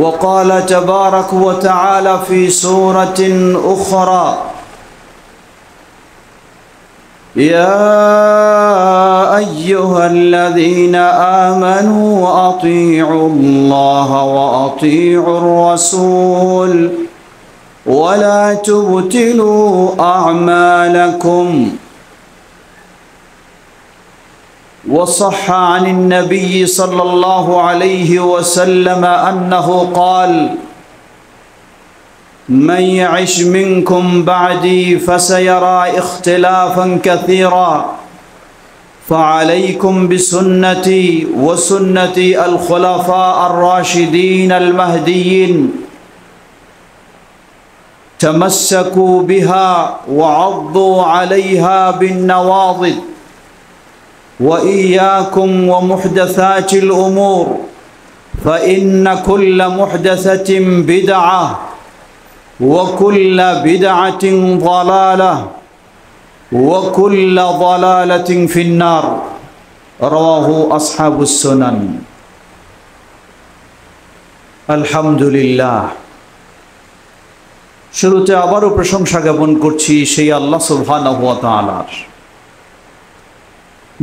وقال تبارك وتعالى في سورة أخرى: يا أيها الذين آمنوا أطيعوا الله وأطيعوا الرسول ولا تبطلوا أعمالكم. وصح عن النبي صلى الله عليه وسلم أنه قال: من يعش منكم بعدي فسيرى اختلافا كثيرا فعليكم بسنتي وسنة الخلفاء الراشدين المهديين تمسكوا بها وعضوا عليها بالنواضد وإياكم ومحدثات الأمور فإن كل محدثة بدعة وكل بدعة ضلالة وكل ضلالة في النار. رواه أصحاب السنن. الحمد لله। শুরুতে আবারও প্রশংসা জ্ঞাপন করছি সেই আল্লাহ সুবহানাহু ওয়া তাআলার,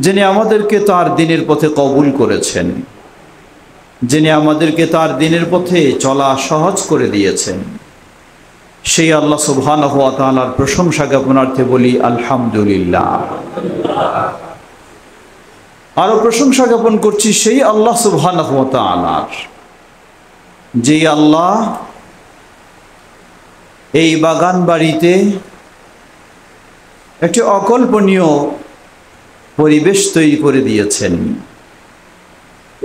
যিনি আমাদেরকে তার দ্বীনের পথে কবুল করেছেন, যিনি আমাদেরকে তার দ্বীনের পথে চলা সহজ করে দিয়েছেন। সেই আল্লাহ সুবহানাহু ওয়া তাআলার প্রশংসা জ্ঞাপনার্থে বলি আলহামদুলিল্লাহ। আরো প্রশংসা জ্ঞাপন করছি সেই আল্লাহ সুবহানাহু ওয়া তাআলার, যে আল্লাহ এই বাগান বাড়িতে একটি অকল্পনীয় পরিবেশ তৈরি করে দিয়েছেন।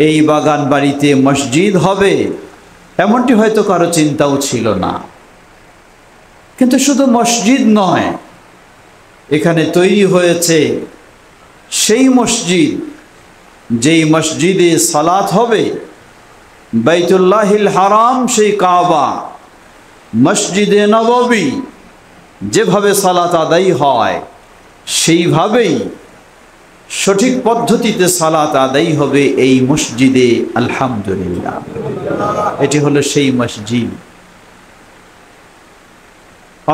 এই বাগান বাড়িতে মসজিদ হবে এমনটি হয়তো কারো চিন্তাও ছিল না। কিন্তু শুধু মসজিদ নয়, এখানে তৈরি হয়েছে সেই মসজিদ, যেই মসজিদে সালাত হবে, বাইতুল্লাহিল হারাম, সেই কাবা, মসজিদে নববী, যেভাবে সালাত আদায় হয় সেইভাবেই সঠিক পদ্ধতিতে সালাত আদায় হবে এই মসজিদে। আলহামদুলিল্লাহ, এটি হলো সেই মসজিদ,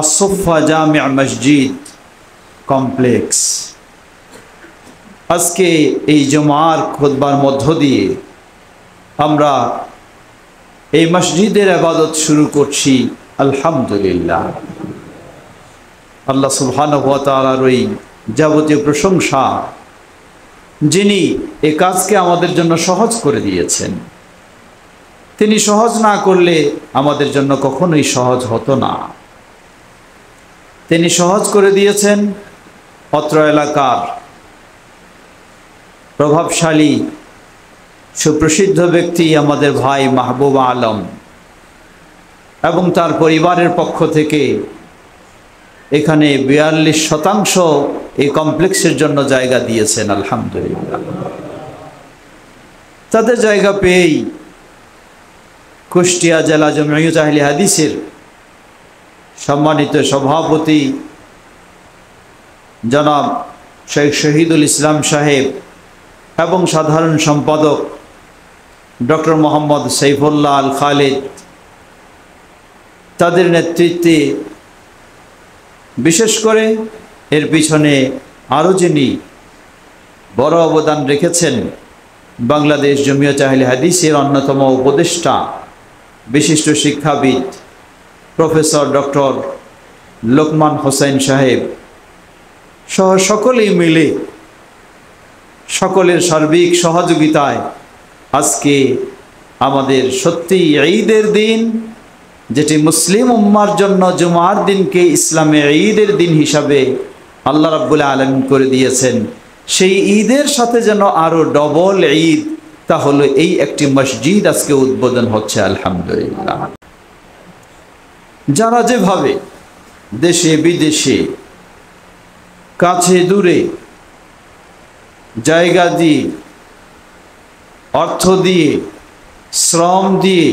আসফা জামিয়া মসজিদ কমপ্লেক্স। আজকে এই জুমার খুতবার মধ্য দিয়ে আমরা এই মসজিদের ইবাদত শুরু করছি। আলহামদুলিল্লাহ, আল্লাহ সুবহানাহু ওয়া তাআলার ওই যাবতীয় প্রশংসা, যিনি এই কাজকে আমাদের জন্য সহজ করে দিয়েছেন। তিনি সহজ না করলে আমাদের জন্য কখনোই সহজ হতো না। তিনি সহজ করে দিয়েছেন। অত্র এলাকার প্রভাবশালী সুপ্রসিদ্ধ ব্যক্তি আমাদের ভাই মাহবুব আলম এবং তার পরিবারের পক্ষ থেকে এখানে 42% এই কমপ্লেক্সের জন্য জায়গা দিয়েছেন। আলহামদুলিল্লাহ, তাদের জায়গা পেয়েই কুষ্টিয়া জেলা জমিয়ত আহলে হাদিসের সম্মানিত সভাপতি জনাব শেখ শহীদুল ইসলাম সাহেব এবং সাধারণ সম্পাদক ডক্টর মোহাম্মদ সাইফুল্লাহ আল খালিদ, তাদের নেতৃত্বে, বিশেষ করে এর পিছনে আরও যিনি বড় অবদান রেখেছেন, বাংলাদেশ জমিয়ত আহলে হাদিসের অন্যতম উপদেষ্টা, বিশিষ্ট শিক্ষাবিদ প্রফেসর ডক্টর লোকমান হোসেন সাহেব সহ সকলেই মিলে, সকলের সার্বিক সহযোগিতায় আজকে আমাদের সত্যি ঈদের দিন, যেটি মুসলিম উম্মার জন্য জুমার দিনকে ইসলামে ঈদের দিন হিসাবে আল্লাহ রাব্বুল আলামিন করে দিয়েছেন, সেই ঈদের সাথে যেন আরো ডবল ঈদ, তা হলো এই একটি মসজিদ আজকে উদ্বোধন হচ্ছে। আলহামদুলিল্লাহ, যারা যেভাবে দেশে বিদেশে কাছে দূরে জায়গা দিয়ে, অর্থ দিয়ে, শ্রম দিয়ে,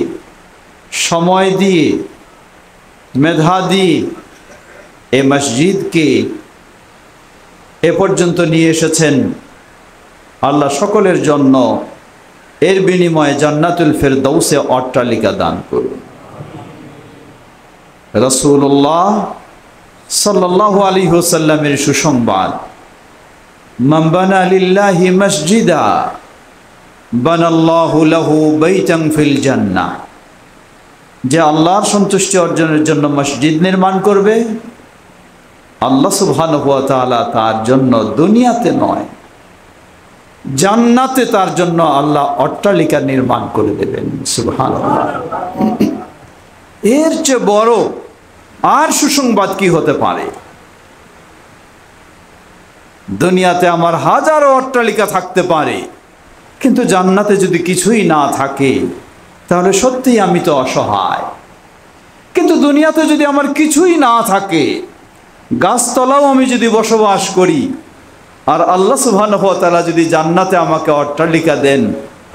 সময় দিয়ে, মেধা দিয়ে এই মসজিদকে এ পর্যন্ত নিয়ে এসেছেন, আল্লাহ সকলের জন্য এর বিনিময়ে জান্নাতুল ফেরদাউসে অট্টালিকা দান করুন। রাসূলুল্লাহ সাল্লাল্লাহু আলাইহি ওয়াসাল্লামের সুসংবাদ, মান বানা লিল্লাহি মসজিদা বানাল্লাহু লাহু বাইতান ফিল জান্নাহ, যে আল্লাহর সন্তুষ্টি অর্জনের জন্য মসজিদ নির্মাণ করবে, আল্লাহ সুবহানাহু ওয়া তাআলা তার জন্য দুনিয়াতে নয় জান্নাতে তার জন্য আল্লাহ অট্টালিকা নির্মাণ করে দেবেন। সুবহানাল্লাহ। এর চেয়ে বড় আর সুসংবাদ কি হতে পারে? দুনিয়াতে আমার হাজারো অট্টালিকা থাকতে পারে, কিন্তু জান্নাতে যদি কিছুই না থাকে তাহলে সত্যিই আমি তো অসহায়। কিন্তু দুনিয়াতে যদি আমার কিছুই না থাকে, গাছতলাও আমি যদি বসবাস করি, আর আল্লাহ সুবহানাহু ওয়া তাআলা যদি জান্নাতে আমাকে অট্টালিকা দেন,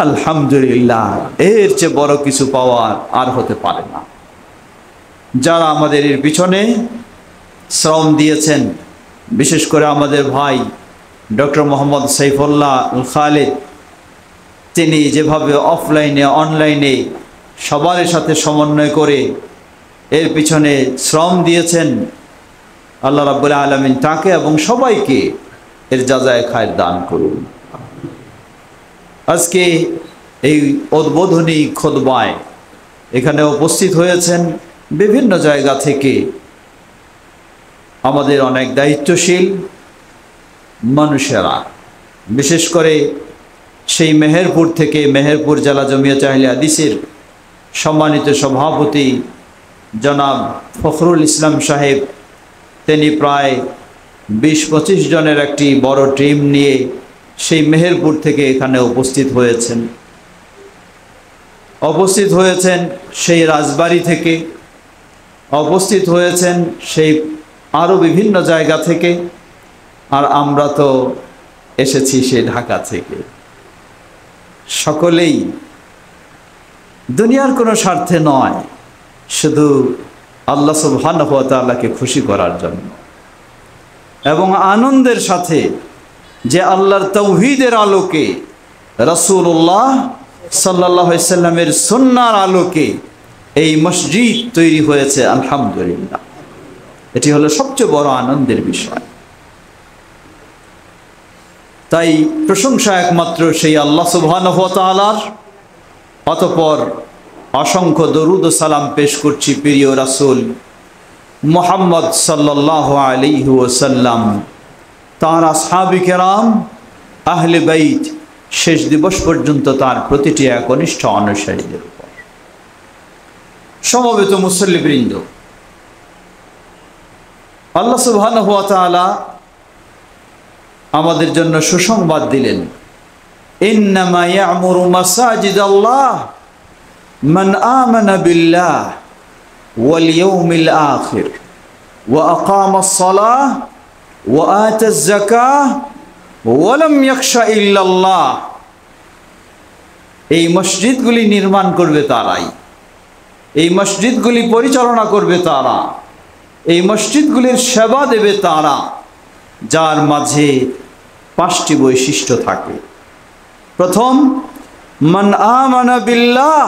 আলহামদুলিল্লাহ, এর চেয়ে বড় কিছু পাওয়ার আর হতে পারে না। যারা আমাদের এর পিছনে শ্রম দিয়েছেন, বিশেষ করে আমাদের ভাই ডক্টর মোহাম্মদ সাইফুল্লাহ খালেদ, তিনি যেভাবে অফলাইনে অনলাইনে সবার সাথে সমন্বয় করে এর পিছনে শ্রম দিয়েছেন, আল্লাহ রাব্বুল আলামিন তাকে এবং সবাইকে এর জাযায়ে খায়র দান করুন। আজকে এই উদ্বোধনী খুতবায় এখানে উপস্থিত হয়েছেন বিভিন্ন জায়গা থেকে আমাদের অনেক দায়িত্বশীল মানুষেরা, বিশেষ করে সেই মেহেরপুর থেকে, মেহেরপুর জেলা জমিয়তে আহলে হাদিসের সম্মানিত সভাপতি জনাব ফখরুল ইসলাম সাহেব, তিনি প্রায় 20-25 জনের একটি বড় টিম নিয়ে সেই মেহেরপুর থেকে এখানে উপস্থিত হয়েছেন সেই রাজবাড়ী থেকে, উপস্থিত হয়েছেন সেই আরও বিভিন্ন জায়গা থেকে, আর আমরা তো এসেছি সেই ঢাকা থেকে। সকলেই দুনিয়ার কোনো স্বার্থে নয়, শুধু আল্লাহ সুবহানাহু ওয়া তাআলাকে খুশি করার জন্য এবং আনন্দের সাথে যে আল্লাহর তাওহীদের আলোকে, রাসূলুল্লাহ সাল্লাল্লাহু আলাইহি সাল্লামের সুন্নাহর আলোকে এই মসজিদ তৈরি হয়েছে। আলহামদুলিল্লাহ, এটি হলো সবচেয়ে বড় আনন্দের বিষয়। তাই প্রশংসা একমাত্র সেই আল্লাহ সুবহানাহু ওয়া তাআলার। অতঃপর অসংখ্য দরুদ ও সালাম পেশ করছি প্রিয় রাসূল মুহাম্মদ সাল্লাল্লাহু আলাইহি ওয়াসাল্লাম, তাঁর আসহাবে কেরাম, আহলে বাইত, শেষ দিবস পর্যন্ত তার প্রতিটি একনিষ্ঠ অনুসারীদের উপর। সমবেত মুসল্লিবৃন্দ, আল্লাহ সুবহানাহু ওয়া তাআলা আমাদের জন্য সুসংবাদ দিলেন, ইন্নামা ইয়ামুরু মাসাজিদাল্লাহ মান আমানা বিল্লাহ ওয়াল ইয়াউমিল আখির ওয়া আকামাস সালাহ ওয়া আতাজ যাকাহ ওয়া লাম ইয়াখশা ইল্লাল্লাহ। এই মসজিদগুলি নির্মাণ করবে তারাই, এই মসজিদগুলি পরিচালনা করবে তারা, এই মসজিদগুলির সেবা দেবে তারা, যার মাঝে 5টি বৈশিষ্ট্য থাকে। প্রথম, মান আমানা বিল্লাহ,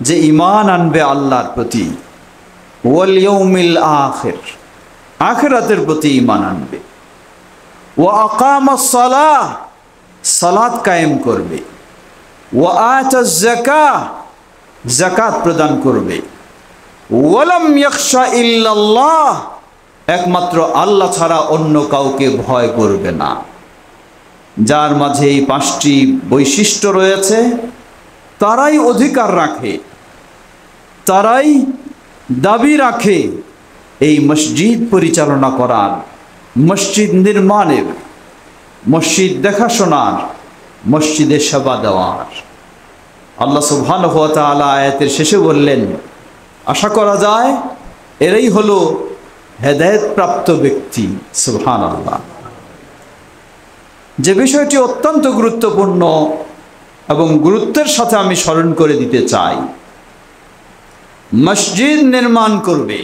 যে ঈমান আনবে আল্লাহর প্রতি, ওয়াল ইয়াউমিল আখির, আখিরাতের প্রতি ঈমান আনবে, ওয়া আকামাস সালাহ, সালাত কায়েম করবে, ওয়া আতাজ যাকাহ, যাকাত প্রদান করবে, ওয়া লাম ইয়াখশা ইল্লাল্লাহ, একমাত্র আল্লাহ ছাড়া অন্য কাউকে ভয় করবে না। যার মাঝে এই 5টি বৈশিষ্ট্য রয়েছে, তারাই অধিকার রাখে, তারাই দাবি রাখে এই মসজিদ পরিচালনা করার, মসজিদ নির্মাণের, মসজিদ দেখাশোনার, মসজিদের সেবা দেওয়ার। আল্লাহ সুবহানাহু ওয়া তাআলা আয়াতের শেষে বললেন, আশা করা যায় এরাই হলো হেদায়েত প্রাপ্ত ব্যক্তি। সুবহানাল্লাহ। যে বিষয়টি অত্যন্ত গুরুত্বপূর্ণ এবং গুরুত্বের সাথে আমি স্মরণ করে দিতে চাই, মসজিদ নির্মাণ করবে,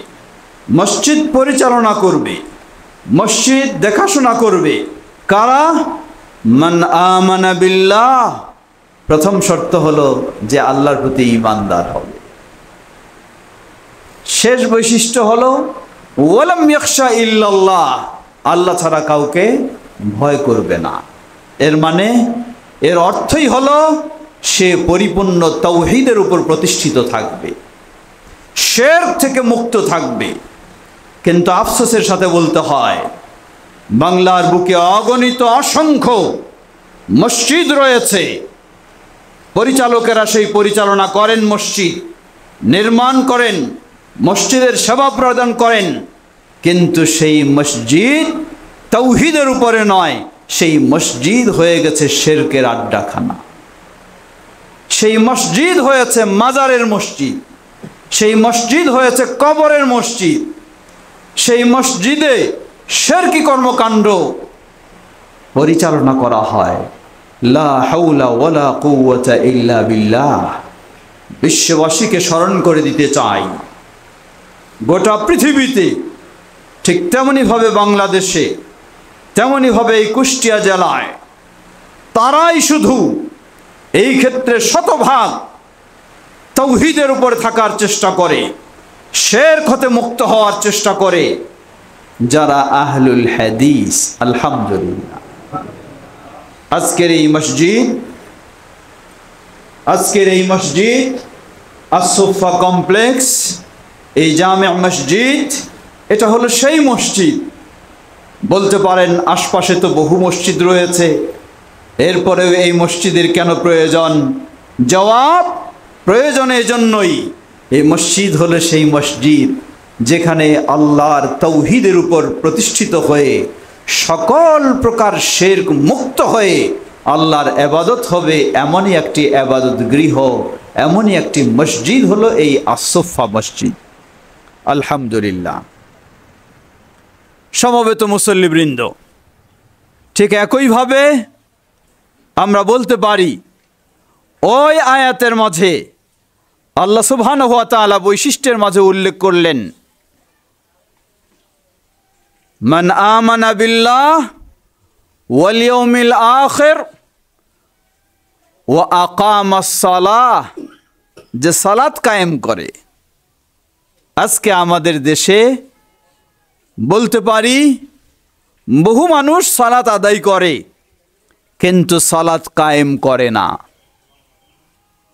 মসজিদ পরিচালনা করবে, মসজিদ দেখাশোনা করবে কারা? মান আমানা বিল্লাহ, প্রথম শর্ত হলো যে আল্লাহর প্রতি ঈমানদার হবে। শেষ বৈশিষ্ট্য হলো ওয়ালাম ইয়াখশা ইল্লাল্লাহ, আল্লাহ ছাড়া কাউকে ভয় করবে না। এর মানে এর অর্থই হলো সে পরিপূর্ণ তাওহীদের উপর প্রতিষ্ঠিত থাকবে, শিরক থেকে মুক্ত থাকবে। কিন্তু আফসোসের সাথে বলতে হয়, বাংলার বুকে অগণিত অসংখ্য মসজিদ রয়েছে, পরিচালকেরা সেই পরিচালনা করেন, মসজিদ নির্মাণ করেন, মসজিদের সেবা প্রদান করেন, কিন্তু সেই মসজিদ তাওহীদের উপরে নয়, সেই মসজিদ হয়ে গেছে শিরকের আড্ডাখানা। সেই মসজিদ হয়েছে মাজারের মসজিদ, সেই মসজিদ হয়েছে কবরের মসজিদ, সেই মসজিদে শিরকি কর্মকাণ্ড পরিচালনা করা হয়। লা হাওলা ওয়ালা কুওয়াতা ইল্লা বিল্লাহ। বিশ্ববাসীকে স্মরণ করে দিতে চাই, গোটা পৃথিবীতে ঠিক তেমনিভাবে বাংলাদেশে, তেমনিভাবে এই কুষ্টিয়া জেলায় তারাই শুধু এই ক্ষেত্রে শতভাগ তাওহীদের উপরে থাকার চেষ্টা করে, শিরক হতে মুক্ত হওয়ার চেষ্টা করে, যারা আহলুল হাদিস। আলহামদুলিল্লাহ, আজকের এই মসজিদ আস-সুফা কমপ্লেক্স, এই জামে মসজিদ, এটা হলো সেই মসজিদ। বলতে পারেন আশপাশে তো বহু মসজিদ রয়েছে, এরপরেও এই মসজিদের কেন প্রয়োজন? জবাব, প্রয়োজন এজন্যই, এই মসজিদ হলো সেই মসজিদ যেখানে আল্লাহর তাওহীদের উপর প্রতিষ্ঠিত হয়ে সকল প্রকার শিরক মুক্ত হয়ে আল্লাহর ইবাদত হবে। এমনই একটি ইবাদত গৃহ, এমনই একটি মসজিদ হলো এই আস-সুফা মসজিদ। আলহামদুলিল্লাহ। সমবেত মুসল্লিবৃন্দ, ঠিক একইভাবে আমরা বলতে পারি ওই আয়াতের মাঝে আল্লাহ সুবহানাহু ওয়া তাআলা বৈশিষ্ট্যের মাঝে উল্লেখ করলেন, মান আমানা বিল্লাহ ওয়াল ইয়াউমিল আখির ওয়া আকামাস সালাহ, যে সালাত কায়েম করে। আজকে আমাদের দেশে বলতে পারি বহু মানুষ সালাত আদায় করে কিন্তু সালাত কায়েম করে না,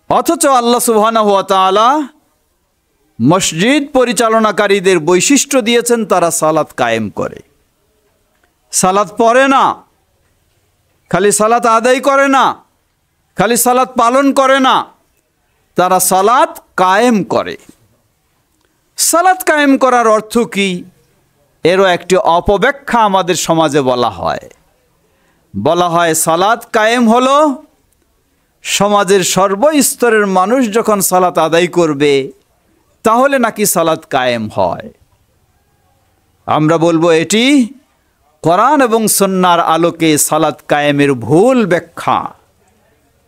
অথচ আল্লাহ সুবহানাহু ওয়া তাআলা মসজিদ পরিচালনাকারীদের বৈশিষ্ট্য দিয়েছেন, তারা সালাত কায়েম করে। সালাত পড়ে না, খালি সালাত আদায় করে না, খালি সালাত পালন করে না, তারা সালাত কায়েম করে। সালাত কায়েম করার অর্থ কি? এরও একটি অপব্যাখ্যা আমাদের সমাজে বলা হয় সালাত কায়েম হলো সমাজের সর্বস্তরের মানুষ যখন সালাত আদায় করবে তাহলে নাকি সালাত কায়েম হয়। আমরা বলবো এটি কোরআন এবং সুন্নাহর আলোকে সালাত কায়েমের ভুল ব্যাখ্যা।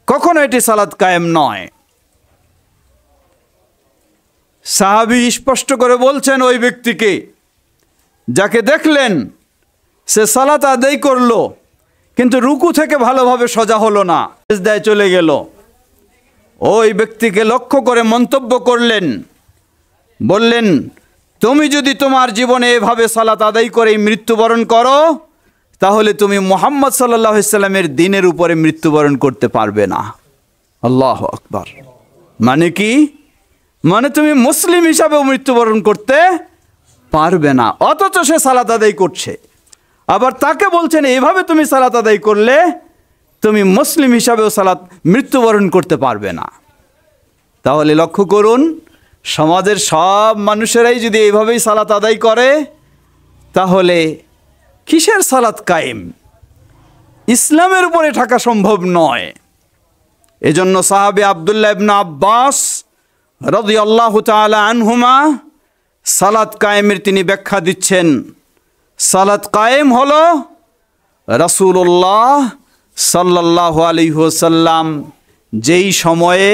কখনো এটি সালাত কায়েম নয়। সাহাবী স্পষ্ট করে বলছেন ওই ব্যক্তিকে, যাকে দেখলেন সে সালাত আদায় করলো কিন্তু রুকু থেকে ভালোভাবে সোজা হলো না, সিজদায় চলে গেল। ওই ব্যক্তিকে লক্ষ্য করে মন্তব্য করলেন, বললেন, তুমি যদি তোমার জীবনে এভাবে সালাত আদায় করে মৃত্যুবরণ করো তাহলে তুমি মুহাম্মদ সাল্লাল্লাহু আলাইহি সাল্লামের দ্বীনের উপরে মৃত্যুবরণ করতে পারবে না। আল্লাহু আকবার। মানে কি? মানে তুমি মুসলিম হিসাবেও মৃত্যুবরণ করতে পারবে না। অথচ সে সালাত আদায় করছে, আবার তাকে বলছেন এইভাবে তুমি সালাত আদায় করলে তুমি মুসলিম হিসাবেও মৃত্যুবরণ করতে পারবে না। তাহলে লক্ষ্য করুন, সমাজের সব মানুষেরাই যদি এইভাবেই সালাত আদায় করে তাহলে কিসের সালাত কায়েম? ইসলামের উপরে থাকা সম্ভব নয়। এজন্য সাহাবী আব্দুল্লাহ ইবনে আব্বাস রাদিয়াল্লাহু তাআলা আনহুমা সালাত কায়েমের তিনি ব্যাখ্যা দিচ্ছেন, সালাত কায়েম হলো রাসূলুল্লাহ সাল্লাল্লাহু আলাইহি ওয়াসাল্লাম যেই সময়ে,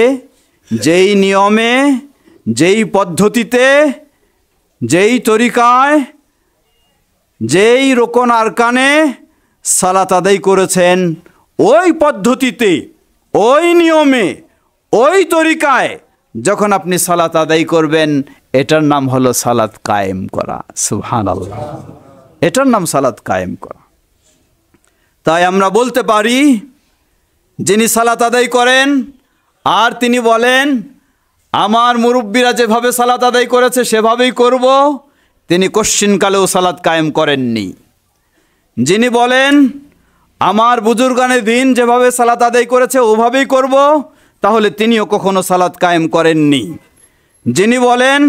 যেই নিয়মে, যেই পদ্ধতিতে, যেই তরিকায়, যেই রোকন আরকানে সালাত আদায় করেছেন, ওই পদ্ধতিতে, ওই নিয়মে ওই তরিকায় যখন আপনি সালাত আদায় করবেন, এটার নাম হলো সালাত কায়েম করা। সুবহানাল্লাহ, এটার নাম সালাত কায়েম করা। তাই আমরা বলতে পারি, যিনি সালাত আদায় করেন আর তিনি বলেন আমার মুরব্বীরা যেভাবে সালাত আদায় করেছে সেভাবেই করব, তিনি কোশ্চিনকালেও সালাত কায়েম করেননি। যিনি বলেন আমার বুজুর্গানে দিন যেভাবে সালাত আদায় করেছে ওভাবেই করব, তাহলে তিনিও কখনো সালাত কায়েম করেননি। যিনি বলেন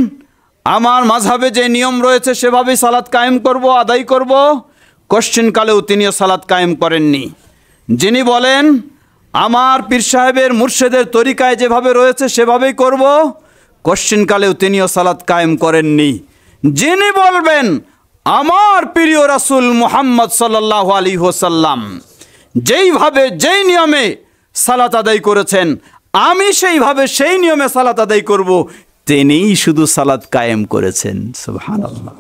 আমার মাযহাবে যে নিয়ম রয়েছে সেভাবেই সালাত কায়েম করব, আদায় করব, কোশ্চিনকালেও তিনিও সালাত কায়েম করেননি। যিনি বলেন আমার পীর সাহেবের মুর্শেদের তরিকায় যেভাবে রয়েছে সেভাবেই করব, কোশ্চিনকালেও তিনিও সালাত কায়েম করেননি। যিনি বলবেন আমার প্রিয় রাসূল মুহাম্মদ সাল্লাল্লাহু আলাইহি ওয়াসাল্লাম যেইভাবে যেই নিয়মে সালাত আদায় করেছেন আমি সেইভাবে সেই নিয়মে সালাত আদায় করব, তিনিই শুধু সালাত কায়েম করেছেন। সুবহানাল্লাহ।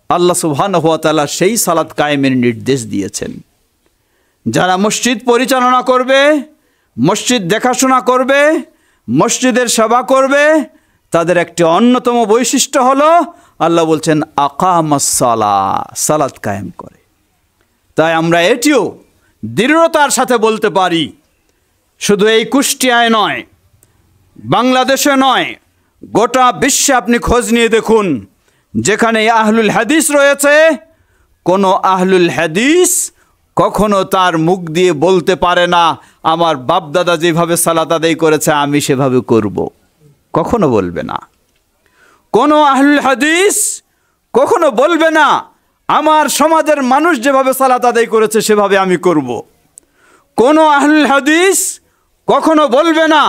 আল্লাহ সুবহানাহু ওয়া তাআলা সেই সালাত কায়েমের নির্দেশ দিয়েছেন। যারা মসজিদ পরিচালনা করবে, মসজিদ দেখাশোনা করবে, মসজিদের সেবা করবে, তাদের একটি অন্যতম বৈশিষ্ট্য হলো আল্লাহ বলছেন আকামাস সালাহ, সালাত কায়েম করে। তাই আমরা এটিও দৃঢ়তার সাথে বলতে পারি, শুধু এই কুষ্টিয়ায় নয়, বাংলাদেশে নয়, গোটা বিশ্বে আপনি খোঁজ নিয়ে দেখুন, যেখানে আহলুল হাদিস রয়েছে, কোনো আহলুল হাদিস কখনো তার মুখ দিয়ে বলতে পারে না আমার বাপদাদা যেভাবে সালাত আদায় করেছে আমি সেভাবে করব, কখনো বলবে না। কোনো আহলুল হাদিস কখনো বলবে না আমার সমাজের মানুষ যেভাবে সালাত আদায় করেছে সেভাবে আমি করব। কোনো আহলুল হাদিস কখনো বলবে না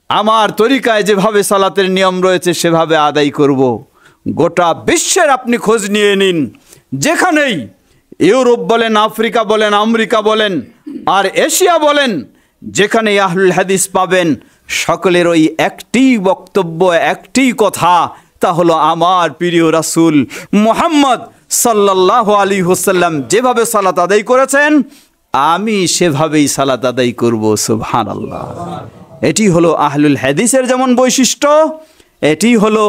আমার তরিকায় যেভাবে সালাতের নিয়ম রয়েছে সেভাবে আদায় করব। গোটা বিশ্বের আপনি খোঁজ নিয়ে নিন, যেখানেই ইউরোপ বলেন, আফ্রিকা বলেন, আমেরিকা বলেন আর এশিয়া বলেন, যেখানে আহলুল হাদিস পাবেন সকলের ওই একটি বক্তব্য, একটি কথা, তা হলো আমার প্রিয় রাসূল মুহাম্মদ সাল্লাল্লাহু আলাইহি ওয়াসাল্লাম যেভাবে সালাত আদায় করেছেন আমি সেভাবেই সালাত আদায় করব। সুবহানাল্লাহ। এটি হলো আহলুল হাদিসের যেমন বৈশিষ্ট্য, এটি হলো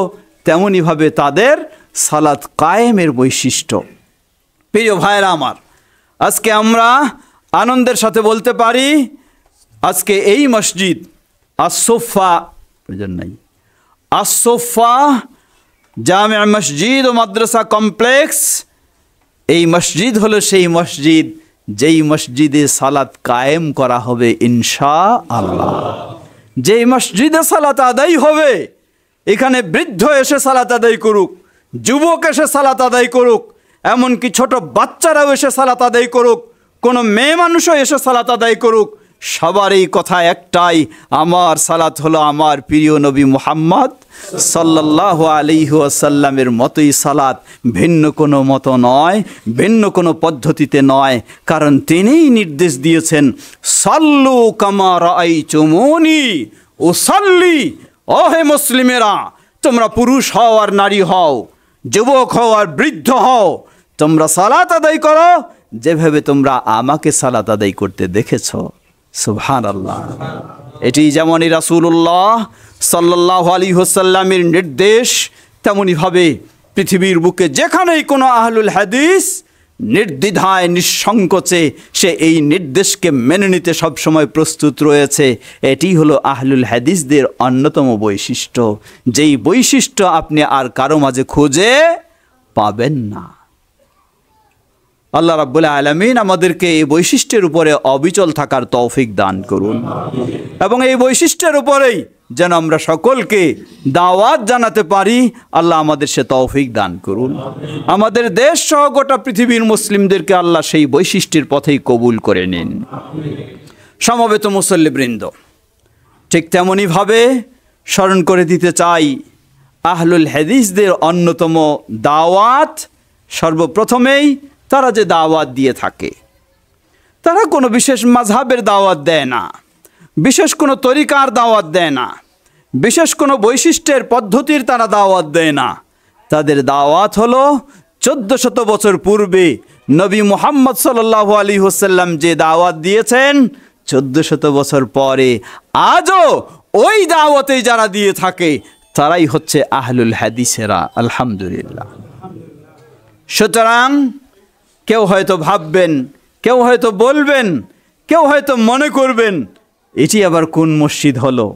তেমনিভাবে তাদের সালাত কায়েমের বৈশিষ্ট্য। প্রিয় ভাইরা আমার, আজকে আমরা আনন্দের সাথে বলতে পারি আজকে এই মসজিদ আসোফা জামিয়া মসজিদ ও মাদ্রাসা কমপ্লেক্স, এই মসজিদ হলো সেই মসজিদ যেই মসজিদে সালাত কায়েম করা হবে ইনশাআল্লাহ। যেই মসজিদে সালাত আদায় হবে, এখানে বৃদ্ধ এসে সালাত আদায় করুক, যুবক এসে সালাত আদায় করুক, এমনকি ছোট বাচ্চারাও এসে সালাত আদায় করুক, কোনো মেয়ে মানুষও এসে সালাত আদায় করুক, সবারই কথা একটাই, আমার সালাত হলো আমার প্রিয় নবী মুহাম্মদ সাল্লাল্লাহু আলাইহি ওয়াসাল্লামের মতোই সালাত, ভিন্ন কোনো মত নয়, ভিন্ন কোনো পদ্ধতিতে নয়। কারণ তিনিই নির্দেশ দিয়েছেন সাল্লু কামা রাআইতুমুনি উসাল্লি। ও হে মুসলিমেরা, তোমরা পুরুষ হও আর নারী হও, যুবক হও আর বৃদ্ধ হও, তোমরা সালাত আদায় করো যেভাবে তোমরা আমাকে সালাত আদায় করতে দেখেছ। সুবহানাল্লাহ। এটি যেমনই রাসূলুল্লাহ সাল্লাল্লাহু আলাইহি ওয়াসাল্লামের নির্দেশ, তেমনিভাবে পৃথিবীর বুকে যেখানেই কোনো আহলুল হাদিস নির্দ্বিধায় নিঃসংকোচে সে এই নির্দেশকে মেনে নিতে সবসময় প্রস্তুত রয়েছে। এটি হলো আহলুল হাদিসদের অন্যতম বৈশিষ্ট্য, যেই বৈশিষ্ট্য আপনি আর কারো মাঝে খুঁজে পাবেন না। আল্লাহ রাব্বুল আলামিন আমাদেরকে এই বৈশিষ্ট্যের উপরে অবিচল থাকার তৌফিক দান করুন, এবং এই বৈশিষ্ট্যের উপরেই যেন আমরা সকলকে দাওয়াত জানাতে পারি। আল্লাহ আমাদের সে তৌফিক দান করুন। আমাদের দেশ সহ গোটা পৃথিবীর মুসলিমদেরকে আল্লাহ সেই বৈশিষ্ট্যের পথেই কবুল করে নিন। সমবেত মুসল্লিবৃন্দ, ঠিক তেমনইভাবে স্মরণ করে দিতে চাই আহলুল হাদিসদের অন্যতম দাওয়াত, সর্বপ্রথমেই তারা যে দাওয়াত দিয়ে থাকে, তারা কোনো বিশেষ মাযহাবের দাওয়াত দেয় না, বিশেষ কোনো তরিকার দাওয়াত দেয় না, বিশেষ কোনো বৈশিষ্ট্যের পদ্ধতির তারা দাওয়াত দেয় না। তাদের দাওয়াত হলো 1400 বছর পূর্বে নবী মুহাম্মদ সাল্লাল্লাহু আলাইহি ওয়াসাল্লাম যে দাওয়াত দিয়েছেন 1400 বছর পরে আজও ওই দাওয়াতে যারা দিয়ে থাকে তারাই হচ্ছে আহলুল হাদিসেরা। আলহামদুলিল্লাহ। সুতরাং কেউ হয়তো ভাববেন, কেউ হয়তো বলবেন, কেউ হয়তো মনে করবেন এটি আবার কোন মসজিদ হলো,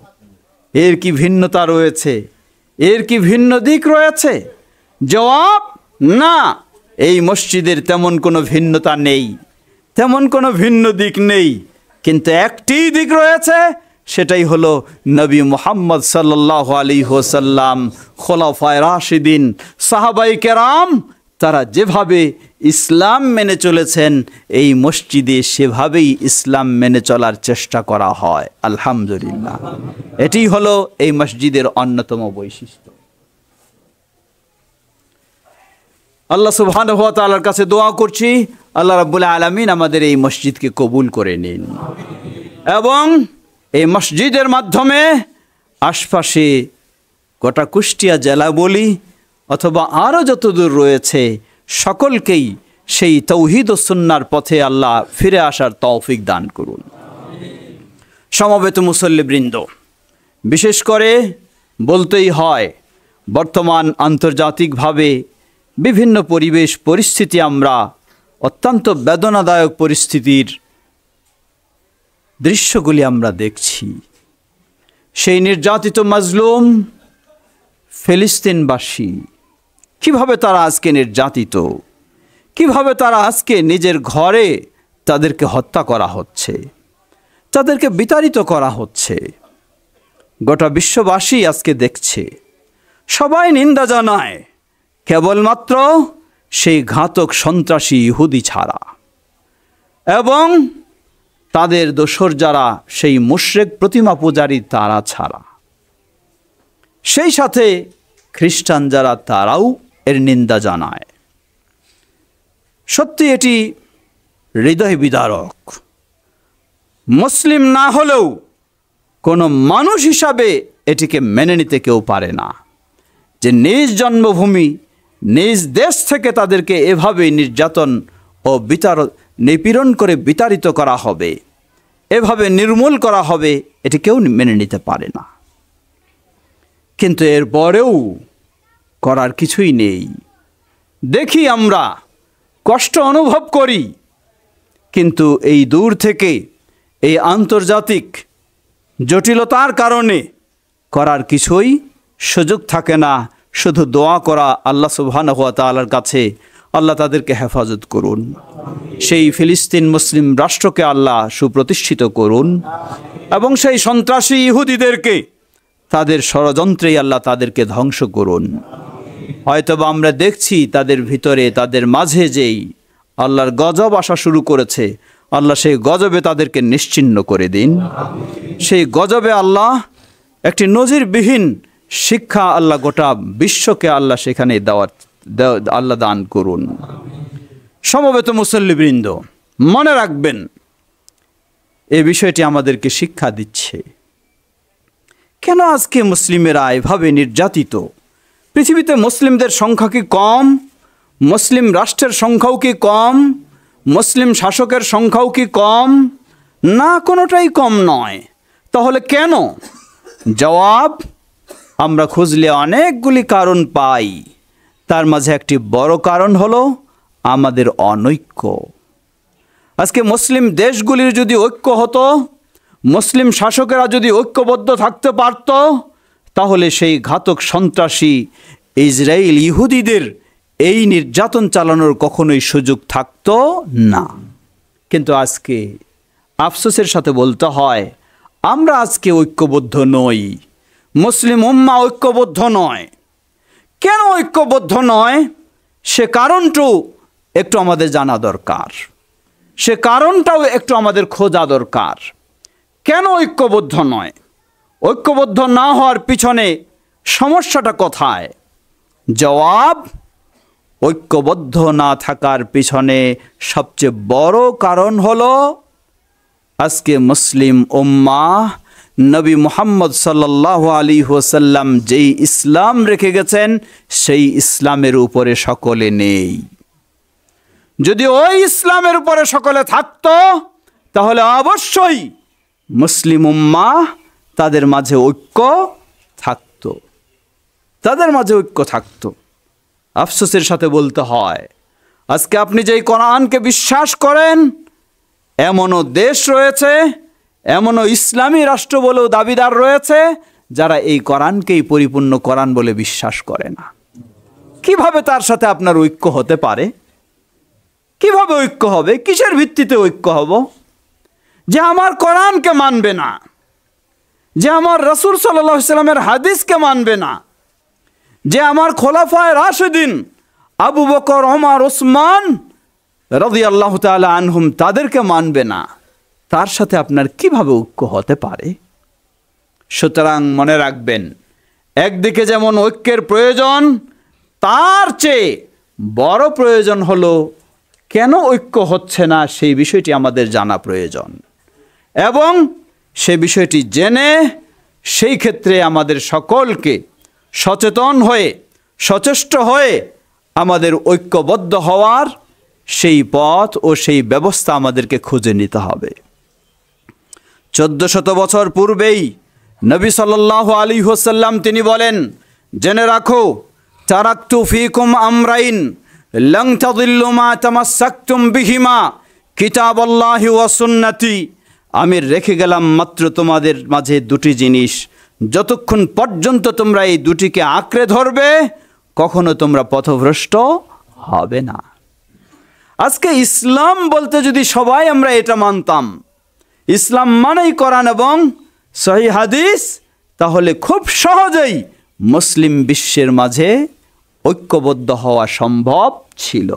এর কি ভিন্নতা রয়েছে, এর কি ভিন্ন দিক রয়েছে? জবাব, না, এই মসজিদের তেমন কোনো ভিন্নতা নেই, তেমন কোনো ভিন্ন দিক নেই, কিন্তু একটি দিক রয়েছে, সেটাই হলো নবী মুহাম্মদ সাল্লাল্লাহু আলাইহি ওয়াসাল্লাম, খোলাফায়ে রাশিদিন, সাহাবায়ে কেরাম, তারা যেভাবে ইসলাম মেনে চলেছেন এই মসজিদে সেভাবেই ইসলাম মেনে চলার চেষ্টা করা হয়। আলহামদুলিল্লাহ। এটি হলো এই মসজিদের অন্যতম বৈশিষ্ট্য। আল্লাহ সুবহানাহু ওয়া তাআলার কাছে দোয়া করছি, আল্লাহ রাব্বুল আলামিন আমাদের এই মসজিদকে কবুল করে নিন এবং এই মসজিদের মাধ্যমে আশপাশে গোটা কুষ্টিয়া জেলা বলি অথবা আরও যতদূর রয়েছে সকলকেই সেই তৌহিদ ও সুন্নাহর পথে আল্লাহ ফিরে আসার তৌফিক দান করুন। সমবেত মুসল্লিবৃন্দ, বিশেষ করে বলতেই হয় বর্তমান আন্তর্জাতিকভাবে বিভিন্ন পরিবেশ পরিস্থিতি, আমরা অত্যন্ত বেদনাদায়ক পরিস্থিতির দৃশ্যগুলি আমরা দেখছি। সেই নির্যাতিত মাজলুম ফিলিস্তিনবাসী, কিভাবে তারা আজকে নির্যাতিত, কিভাবে তারা আজকে নিজের ঘরে তাদেরকে হত্যা করা হচ্ছে, তাদেরকে বিতাড়িত করা হচ্ছে, গোটা বিশ্ববাসী আজকে দেখছে। সবাই নিন্দা জানায় কেবলমাত্র সেই ঘাতক সন্ত্রাসী ইহুদি ছাড়া এবং তাদের দোসর যারা সেই মুশরিক প্রতিমা পূজারী তারা ছাড়া। সেই সাথে খ্রিস্টান যারা তারাও এর নিন্দা জানায়। সত্যি এটি হৃদয় বিদারক। মুসলিম না হলেও কোনো মানুষ হিসাবে এটিকে মেনে নিতে কেউ পারে না যে নিজ জন্মভূমি, নিজ দেশ থেকে তাদেরকে এভাবে নির্যাতন ও নিপীড়ন করে বিতাড়িত করা হবে, এভাবে নির্মূল করা হবে, এটি কেউ মেনে নিতে পারে না। কিন্তু এরপরেও করার কিছুই নেই। দেখি আমরা, কষ্ট অনুভব করি, কিন্তু এই দূর থেকে এই আন্তর্জাতিক জটিলতার কারণে করার কিছুই সুযোগ থাকে না। শুধু দোয়া করা আল্লাহ সুবহানাহু ওয়া তাআলার কাছে, আল্লাহ তাদেরকে হেফাজত করুন, সেই ফিলিস্তিন মুসলিম রাষ্ট্রকে আল্লাহ সুপ্রতিষ্ঠিত করুন এবং সেই সন্ত্রাসী ইহুদিদেরকে তাদের ষড়যন্ত্রেই আল্লাহ তাদেরকে ধ্বংস করুন। হয়তোবা আমরা দেখছি তাদের ভিতরে, তাদের মাঝে যেই আল্লাহর গজব আসা শুরু করেছে, আল্লাহ সেই গজবে তাদেরকে নিশ্চিহ্ন করে দিন। সেই গজবে আল্লাহ একটি নজিরবিহীন শিক্ষা আল্লাহ গোটা বিশ্বকে আল্লাহ সেখানে আল্লাহ দান করুন। সমবেত মুসল্লিবৃন্দ, মনে রাখবেন এই বিষয়টি আমাদেরকে শিক্ষা দিচ্ছে। কেন আজকে মুসলিমেরা এভাবে নির্যাতিত? পৃথিবীতে মুসলিমদের সংখ্যা কি কম? মুসলিম রাষ্ট্রের সংখ্যাও কি কম? মুসলিম শাসকের সংখ্যাও কি কম? না, কোনোটাই কম নয়। তাহলে কেন? জবাব, আমরা খুঁজলে অনেকগুলি কারণ পাই। তার মাঝে একটি বড় কারণ হলো আমাদের অনৈক্য। আজকে মুসলিম দেশগুলির যদি ঐক্য হতো, মুসলিম শাসকেরা যদি ঐক্যবদ্ধ থাকতে পারত, তাহলে সেই ঘাতক সন্ত্রাসী ইসরায়েল ইহুদিদের এই নির্যাতন চালানোর কখনোই সুযোগ থাকতো না। কিন্তু আজকে আফসোসের সাথে বলতে হয়, আমরা আজকে ঐক্যবদ্ধ নই। মুসলিম উম্মাহ ঐক্যবদ্ধ নয়। কেন ঐক্যবদ্ধ নয়? সে কারণটাও একটু আমাদের জানা দরকার, সে কারণটাও একটু আমাদের খোঁজা দরকার। কেন ঐক্যবদ্ধ নয়? ঐক্যবদ্ধ না হওয়ার পিছনে সমস্যাটা কোথায়? জবাব, ঐক্যবদ্ধ না থাকার পিছনে সবচেয়ে বড় কারণ হলো আজকে মুসলিম উম্মাহ নবী মুহাম্মদ সাল্লাল্লাহু আলাইহি ওয়াসাল্লাম যেই ইসলাম রেখে গেছেন সেই ইসলামের উপরে সকলে নেই। যদি ওই ইসলামের উপরে সকলে থাকতো তাহলে অবশ্যই মুসলিম উম্মাহ তাদের মাঝে ঐক্য থাকতো, তাদের মাঝে ঐক্য থাকতো। আফসোসের সাথে বলতে হয়, আজকে আপনি যেই কোরআনকে বিশ্বাস করেন, এমনও দেশ রয়েছে, এমনও ইসলামী রাষ্ট্র বলেও দাবিদার রয়েছে যারা এই কোরআনকেই পরিপূর্ণ কোরআন বলে বিশ্বাস করে না। কিভাবে তার সাথে আপনার ঐক্য হতে পারে? কিভাবে ঐক্য হবে? কিসের ভিত্তিতে ঐক্য হব? যে আমার কোরআনকে মানবে না, যে আমার রাসূল সাল্লাল্লাহু আলাইহি সাল্লামের হাদিসকে মানবে না, যে আমার খোলাফায়ে রাশিদিন আবু বকর, ওমর, ওসমান রাদিয়াল্লাহু তাআলা আনহুম তাদেরকে মানবে না, তার সাথে আপনার কিভাবে ঐক্য হতে পারে? সুতরাং মনে রাখবেন, একদিকে যেমন ঐক্যের প্রয়োজন, তার চেয়ে বড় প্রয়োজন হলো কেন ঐক্য হচ্ছে না সেই বিষয়টি আমাদের জানা প্রয়োজন, এবং সে বিষয়টি জেনে সেই ক্ষেত্রে আমাদের সকলকে সচেতন হয়ে, সচেষ্ট হয়ে আমাদের ঐক্যবদ্ধ হওয়ার সেই পথ ও সেই ব্যবস্থা আমাদেরকে খুঁজে নিতে হবে। 1400 বছর পূর্বেই নবী সাল্লাল্লাহু আলাইহি ওয়াসাল্লাম তিনি বলেন, জেনে রাখো, তারাকতু ফীকুম আমরাইন লন তাদিল্লু মা তামাসসাকতুম বিহিমা কিতাবাল্লাহি ওয়া সুন্নতি। আমি রেখে গেলাম মাত্র তোমাদের মাঝে দুটি জিনিস, যতক্ষণ পর্যন্ত তোমরা এই দুটিকে আঁকড়ে ধরবে কখনো তোমরা পথভ্রষ্ট হবে না। আজকে ইসলাম বলতে যদি সবাই আমরা এটা মানতাম, ইসলাম মানেই কোরআন এবং সহিহ হাদিস, তাহলে খুব সহজেই মুসলিম বিশ্বের মাঝে ঐক্যবদ্ধ হওয়া সম্ভব ছিল।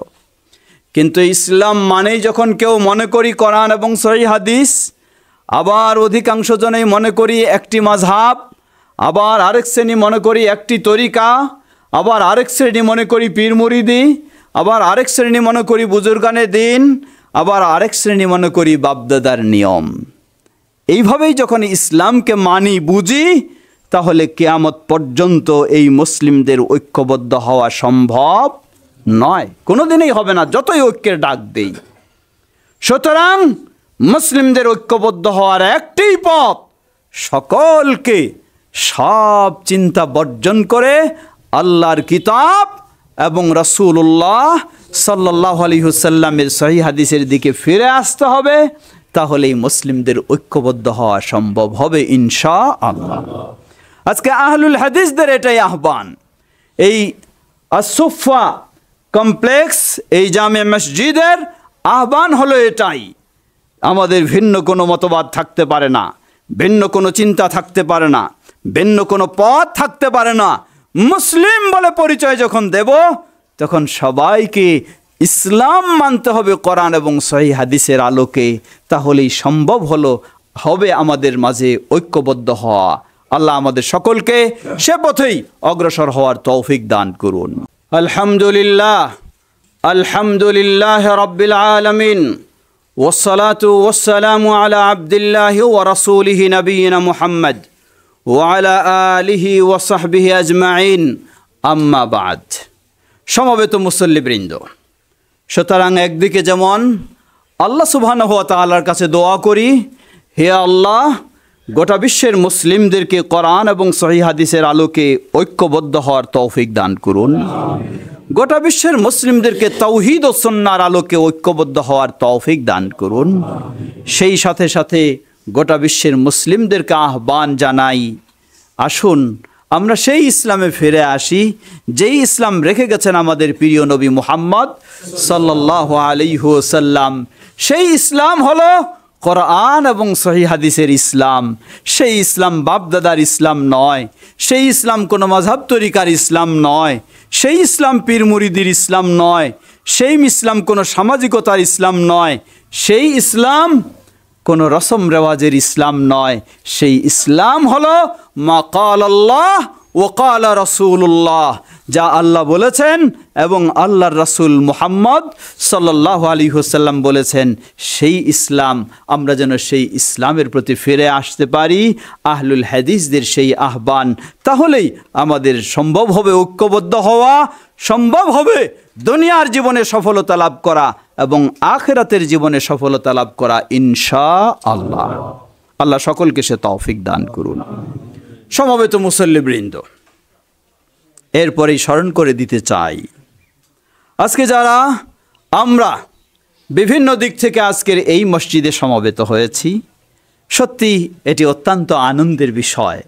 কিন্তু ইসলাম মানেই যখন কেউ মনে করি কোরআন এবং সহিহ হাদিস, আবার অধিকাংশ জনেই মনে করি একটি মাযহাব, আবার আরেক শ্রেণী মনে করি একটি তরিকা, আবার আরেক শ্রেণী মনে করি পীর মুরিদি, আবার আরেক শ্রেণী মনে করি বুজুর্গানে দিন, আবার আরেক শ্রেণী মনে করি বাপদাদার নিয়ম। এইভাবেই যখন ইসলামকে মানি, বুঝি, তাহলে কিয়ামত পর্যন্ত এই মুসলিমদের ঐক্যবদ্ধ হওয়া সম্ভব নয়, কোনোদিনই হবে না, যতই ঐক্যের ডাক দেই। সুতরাং মুসলিমদের ঐক্যবদ্ধ হওয়ার একটি পথ, সকলকে সব চিন্তা বর্জন করে আল্লাহর কিতাব এবং রাসূলুল্লাহ সাল্লাল্লাহু আলাইহি ওয়াসাল্লামের সহিহ হাদিসের দিকে ফিরে আসতে হবে, তাহলেই মুসলিমদের ঐক্যবদ্ধ হওয়া সম্ভব হবে ইনশাআল্লাহ। আজকে আহলুল হাদিসদের এটাই আহ্বান। এই আসুফা কমপ্লেক্স, এই জামে মসজিদের আহ্বান হলো এটাই। আমাদের ভিন্ন কোনো মতবাদ থাকতে পারে না, ভিন্ন কোনো চিন্তা থাকতে পারে না, ভিন্ন কোনো পথ থাকতে পারে না। মুসলিম বলে পরিচয় যখন দেব, তখন সবাইকে ইসলাম মানতে হবে কোরআন এবং সহিহ হাদিসের আলোকে, তাহলেই সম্ভব হবে আমাদের মাঝে ঐক্যবদ্ধ হওয়া। আল্লাহ আমাদের সকলকে সে পথেই অগ্রসর হওয়ার তৌফিক দান করুন। আলহামদুলিল্লাহ, আলহামদুলিল্লাহ রাব্বিল আলামিন, ওয়াসসালাতু ওয়াসসালামু আলা আবদিল্লাহি ওয়া রাসূলিহি নবিয়িনা মুহাম্মদ ওয়া আলা আলিহি ওয়া সাহবিহি আজমাইন, আম্মা বাদ। সমবেত মুসল্লিবৃন্দ, সুতরাং একদিকে যেমন আল্লাহ সুবহানাহু ওয়া তাআলার কাছে দোয়া করি, হে আল্লাহ, গোটা বিশ্বের মুসলিমদেরকে কোরআন এবং সহিহ হাদিসের আলোকে ঐক্যবদ্ধ হওয়ার তৌফিক দান করুন। গোটা বিশ্বের মুসলিমদেরকে তাওহীদ ও সুন্নাহর আলোকে ঐক্যবদ্ধ হওয়ার তৌফিক দান করুন। সেই সাথে সাথে গোটা বিশ্বের মুসলিমদেরকে আহ্বান জানাই, আসুন আমরা সেই ইসলামে ফিরে আসি যেই ইসলাম রেখে গেছেন আমাদের প্রিয় নবী মুহাম্মদ সাল্লাল্লাহু আলাইহি ওয়াসাল্লাম। সেই ইসলাম হলো কোরআন এবং সহিহ হাদিসের ইসলাম। সেই ইসলাম বাপদাদার ইসলাম নয়, সেই ইসলাম কোনো মাযহাব তরিকার ইসলাম নয়, সেই ইসলাম পীর মুরিদির ইসলাম নয়, সেই ইসলাম কোনো সামাজিকতার ইসলাম নয়, সেই ইসলাম কোনো রসম রেওয়াজের ইসলাম নয়। সেই ইসলাম হলো মা ক্বাল আল্লাহ ওয়া ক্বাল রাসূলুল্লাহ, যা আল্লাহ বলেছেন এবং আল্লাহর রাসূল মুহাম্মদ সাল্লাল্লাহু আলাইহি ওয়াসাল্লাম বলেছেন। সেই ইসলাম, আমরা যেন সেই ইসলামের প্রতি ফিরে আসতে পারি। আহলুল হাদিসদের সেই আহ্বান, তাহলেই আমাদের সম্ভব হবে ঐক্যবদ্ধ হওয়া, সম্ভব হবে দুনিয়ার জীবনে সফলতা লাভ করা এবং আখিরাতের জীবনে সফলতা লাভ করা ইনশাআল্লাহ। আল্লাহ সকলকে সে তৌফিক দান করুন। সমবেত মুসল্লিবৃন্দ, এরপরেই স্মরণ করে দিতে চাই, আজকে যারা আমরা বিভিন্ন দিক থেকে আজকের এই মসজিদে সমবেত হয়েছি, সত্যি এটি অত্যন্ত আনন্দের বিষয়।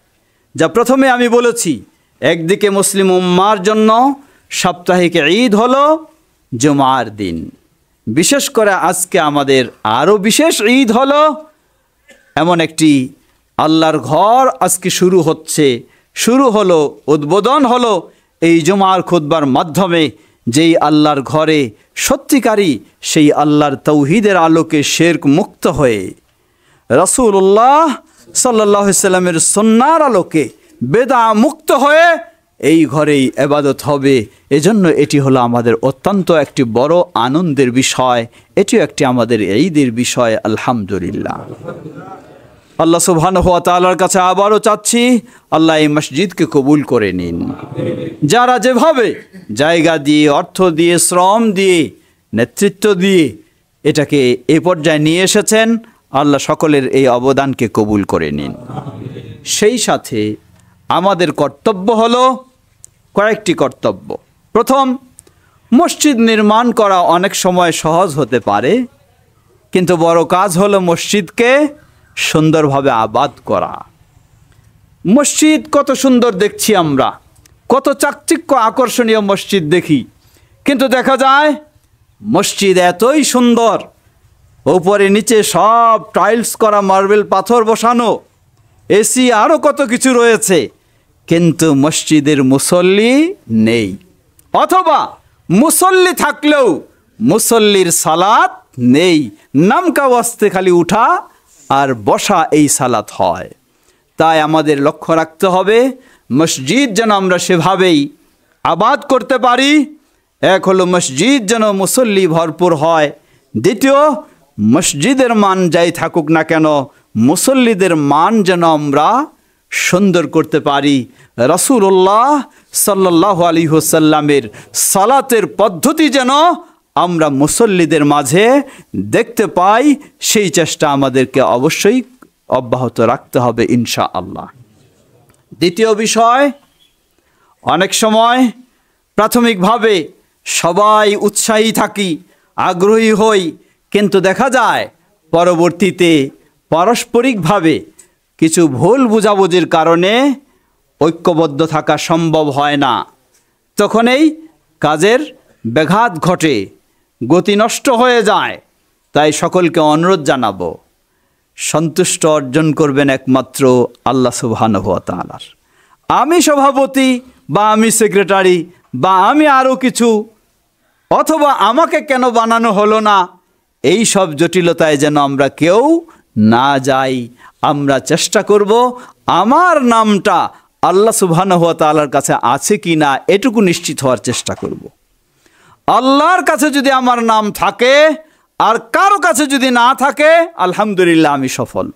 যা প্রথমে আমি বলেছি, একদিকে মুসলিম উম্মার জন্য সাপ্তাহিক ঈদ হলো জুমার দিন, বিশেষ করে আজকে আমাদের আরও বিশেষ ঈদ হলো এমন একটি আল্লাহর ঘর আজকে শুরু হলো, উদ্বোধন হলো এই জুমার খুতবার মাধ্যমে, যেই আল্লাহর ঘরে সত্যিকারী সেই আল্লাহর তৌহিদের আলোকে শিরক মুক্ত হয়ে রাসূলুল্লাহ সাল্লাল্লাহু আলাইহি সাল্লামের সুন্নাহর আলোকে বেদা মুক্ত হয়ে এই ঘরেই ইবাদত হবে। এজন্য এটি হলো আমাদের অত্যন্ত একটি বড় আনন্দের বিষয়, এটিও একটি আমাদের ঈদের বিষয়। আলহামদুলিল্লাহ, আল্লাহ সুবহানাহু ওয়া তাআলার কাছে আবারও চাচ্ছি, আল্লাহ এই মসজিদকে কবুল করে নিন। যারা যেভাবে জায়গা দিয়ে, অর্থ দিয়ে, শ্রম দিয়ে, নেতৃত্ব দিয়ে এটাকে এ পর্যায়ে নিয়ে এসেছেন, আল্লাহ সকলের এই অবদানকে কবুল করে নিন। সেই সাথে আমাদের কর্তব্য হলো কয়েকটি কর্তব্য। প্রথম, মসজিদ নির্মাণ করা অনেক সময় সহজ হতে পারে, কিন্তু বড় কাজ হলো মসজিদকে সুন্দরভাবে আবাদ করা। মসজিদ কত সুন্দর দেখছি আমরা, কত চাকচিক্য আকর্ষণীয় মসজিদ দেখি, কিন্তু দেখা যায় মসজিদ এতই সুন্দর, উপরে নিচে সব টাইলস করা, মার্বেল পাথর বসানো, এসি, আরও কত কিছু রয়েছে, কিন্তু মসজিদের মুসল্লি নেই, অথবা মুসল্লি থাকলেও মুসল্লির সালাত নেই, নামকা ওয়াস্তে খালি উঠা আর বসা এই সালাত হয়। তাই আমাদের লক্ষ্য রাখতে হবে মসজিদ যেন আমরা সেভাবেই আবাদ করতে পারি। এক হলো মসজিদ যেন মুসল্লি ভরপুর হয়, দ্বিতীয় মসজিদের মান যাই থাকুক না কেন মুসল্লিদের মান যেন আমরা সুন্দর করতে পারি। রাসূলুল্লাহ সাল্লাল্লাহু আলাইহি ওয়াসাল্লামের সালাতের পদ্ধতি যেন আমরা মুসল্লিদের মাঝে দেখতে পাই, সেই চেষ্টা আমাদেরকে অবশ্যই অব্যাহত রাখতে হবে ইনশাআল্লাহ। দ্বিতীয় বিষয়, অনেক সময় প্রাথমিকভাবে সবাই উৎসাহী থাকি, আগ্রহী হই, কিন্তু দেখা যায় পরবর্তীতে পারস্পরিকভাবে কিছু ভুল বুঝাবুঝির কারণে ঐক্যবদ্ধ থাকা সম্ভব হয় না। তখন এই কাজের ব্যাঘাত ঘটে, গতি নষ্ট হয়ে যায়। তাই সকলকে অনুরোধ জানাবো, সন্তুষ্ট অর্জন করবেন একমাত্র আল্লাহ সুবহানাহু ওয়া তাআলার। আমি সভাপতি বা আমি সেক্রেটারি বা আমি আরও কিছু, অথবা আমাকে কেন বানানো হলো না, এই সব জটিলতায় যেন আমরা কেউ না যাই। আমরা চেষ্টা করব আমার নামটা আল্লাহ সুবহানাহু ওয়া তাআলার কাছে আছে কি না এটুকু নিশ্চিত হওয়ার চেষ্টা করব। আল্লাহর কাছে যদি আমার নাম থাকে আর কারো কাছে যদি না থাকে, আলহামদুলিল্লাহ আমি সফল।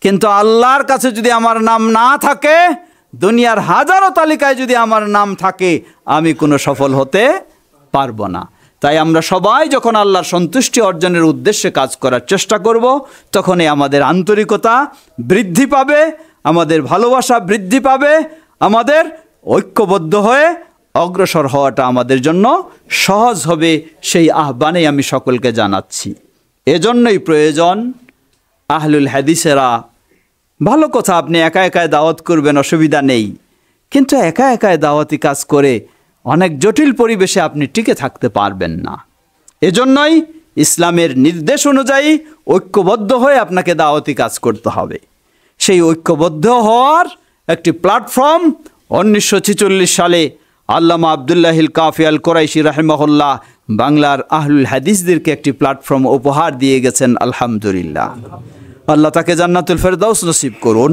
কিন্তু আল্লাহর কাছে যদি আমার নাম না থাকে, দুনিয়ার হাজারো তালিকায় যদি আমার নাম থাকে, আমি কোনো সফল হতে পারবো না। তাই আমরা সবাই যখন আল্লাহর সন্তুষ্টি অর্জনের উদ্দেশ্যে কাজ করার চেষ্টা করব, তখনই আমাদের আন্তরিকতা বৃদ্ধি পাবে, আমাদের ভালোবাসা বৃদ্ধি পাবে, আমাদের ঐক্যবদ্ধ হয়ে অগ্রসর হওয়াটা আমাদের জন্য সহজ হবে। সেই আহ্বানেই আমি সকলকে জানাচ্ছি। এজন্যই প্রয়োজন আহলুল হাদিসেরা, ভালো কথা আপনি একা একাই দাওয়াত করবেন, অসুবিধা নেই, কিন্তু একা একাই দাওয়াতি কাজ করে অনেক জটিল পরিবেশে আপনি টিকে থাকতে পারবেন না। এজন্যই ইসলামের নির্দেশ অনুযায়ী ঐক্যবদ্ধ হয়ে আপনাকে দাওয়াতি কাজ করতে হবে। সেই ঐক্যবদ্ধ হওয়ার একটি প্ল্যাটফর্ম 1946 সালে আল্লামা আব্দুল্লাহিল কাফি আল কুরাইশি রাহিমাহুল্লাহ বাংলার আহলুল হাদিসদেরকে একটি প্ল্যাটফর্ম উপহার দিয়ে গেছেন। আলহামদুলিল্লাহ, আল্লাহ তাকে জান্নাতুল ফেরদাউস নসিব করুন।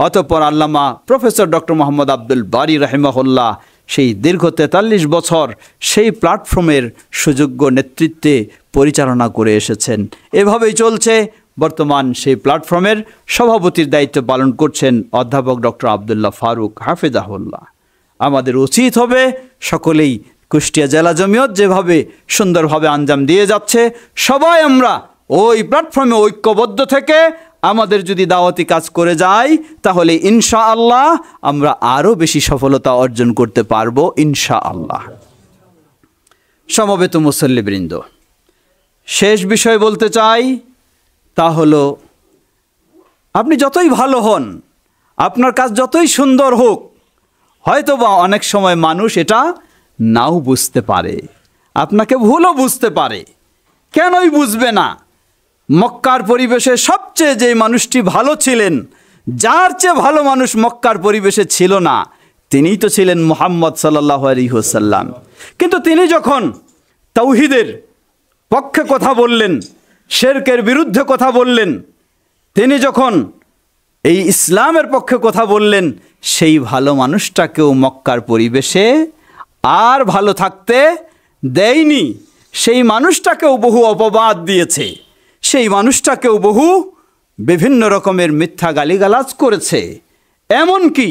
অতঃপর আল্লামা প্রফেসর ডক্টর মোহাম্মদ আব্দুল বারী রাহিমাহুল্লাহ সেই দীর্ঘ 43 বছর সেই প্ল্যাটফর্মের সুযোগ্য নেতৃত্বে পরিচালনা করে এসেছেন। এভাবেই চলছে। বর্তমান সেই প্ল্যাটফর্মের সভাপতির দায়িত্ব পালন করছেন অধ্যাপক ডক্টর আবদুল্লাহ ফারুক হাফেজাহুল্লাহ। আমাদের উচিত হবে সকলেই কুষ্টিয়া জেলা জমিয়ত যেভাবে সুন্দরভাবে আঞ্জাম দিয়ে যাচ্ছে, সবাই আমরা ওই প্ল্যাটফর্মে ঐক্যবদ্ধ থেকে আমাদের যদি দাওয়াতি কাজ করে যাই তাহলে ইনশাআল্লাহ আমরা আরও বেশি সফলতা অর্জন করতে পারবো ইনশাআল্লাহ। সমবেত মুসল্লিবৃন্দ, শেষ বিষয় বলতে চাই, তা হলো আপনি যতই ভালো হন, আপনার কাজ যতই সুন্দর হোক, হয়তোবা অনেক সময় মানুষ এটা নাও বুঝতে পারে, আপনাকে ভুলও বুঝতে পারে। কেনই বুঝবে না? মক্কার পরিবেশে সবচেয়ে যে মানুষটি ভালো ছিলেন, যার চেয়ে ভালো মানুষ মক্কার পরিবেশে ছিল না, তিনিই তো ছিলেন মুহাম্মদ সাল্লাল্লাহু আলাইহি ওয়াসাল্লাম। কিন্তু তিনি যখন তাওহীদের পক্ষে কথা বললেন, শিরকের বিরুদ্ধে কথা বললেন, তিনি যখন এই ইসলামের পক্ষে কথা বললেন, সেই ভালো মানুষটাকেও মক্কার পরিবেশে আর ভালো থাকতে দেয়নি। সেই মানুষটাকেও বহু অপবাদ দিয়েছে, সেই মানুষটাকেও বহু বিভিন্ন রকমের মিথ্যা গালিগালাজ করেছে। এমনকি